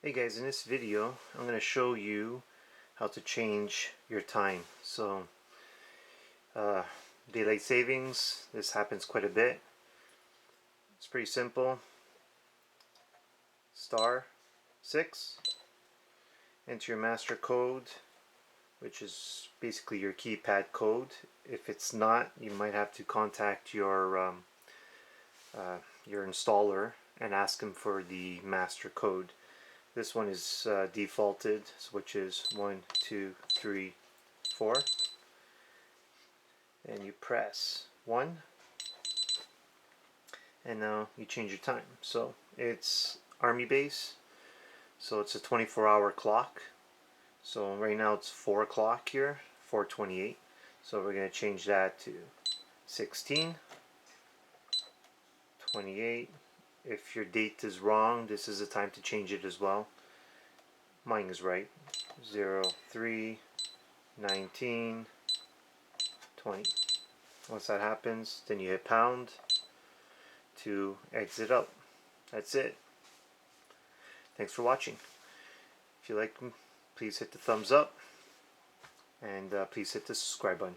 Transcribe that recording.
Hey guys, in this video I'm going to show you how to change your time. So daylight savings, this happens quite a bit. It's pretty simple. *6, enter your master code, which is basically your keypad code. If it's not, you might have to contact your installer and ask him for the master code. This one is defaulted, which is 1, 2, 3, 4. And you press 1, and now you change your time. So it's Army base, so it's a 24-hour clock. So right now it's 4 o'clock here, 4:28. So we're going to change that to 16, 28. If your date is wrong, this is the time to change it as well. Mine is right. 0, 3, 19, 20. Once that happens, then you hit pound to exit out. That's it. Thanks for watching. If you like them, please hit the thumbs up, and please hit the subscribe button.